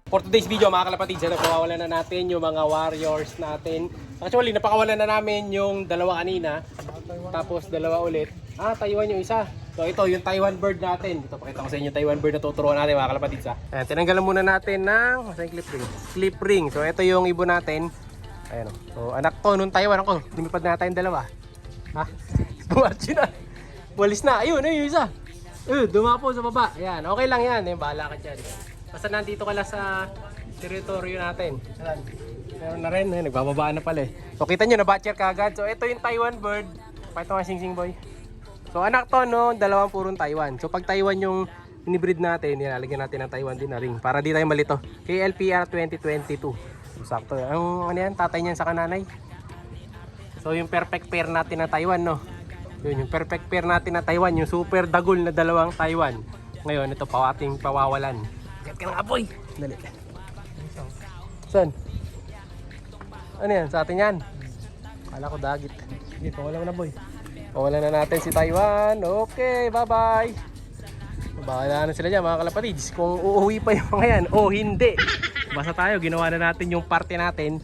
For today's video mga kalapatids, napakawalan na natin yung mga warriors natin. Actually, napakawalan na namin yung dalawa kanina. Tapos dalawa ulit. Taiwan yung isa. So ito yung Taiwan bird natin. Ito pakita ko sa inyo yung Taiwan bird na tuturuan natin mga kalapatids. Ayan, tinanggalan muna natin ng clip ring. Clip ring. So ito yung ibon natin. Ayan o. So anak to nung Taiwan ako. Lumipad na tayo dalawa. Bumatsi na. Walis na. Ayun yung isa. Dumapo sa baba. Ayan, okay lang yan. Bahala ka dyan. Basta nandito ka lang sa teritoryo natin. Ayan. Meron na rin. Nagbababa na pala eh. So kita nyo, na-batcher ka agad. So ito yung Taiwan bird. Pakita nga sing boy. So anak to no, dalawang purong Taiwan. So pag Taiwan yung inibreed natin, lalagyan natin ng Taiwan din na ring. Para di tayo malito. KLPR 2022. So, sakto. Ang ano yan, tatay niyan sa kananay. So yung perfect pair natin na Taiwan no. Yun, yung perfect pair natin na Taiwan. Yung super dagol na dalawang Taiwan. Ngayon ito ating pawawalan. Kat ka nga boy. Dali. Saan? Ano yan? Sa atin yan? Kala ko dagit. Sige, pawala mo na boy. Pawala na natin si Taiwan. Okay, bye bye. Bahala na sila dyan mga kalapatids. Kung uuwi pa yung mga yan o hindi. Basta tayo, ginawa na natin yung parte natin.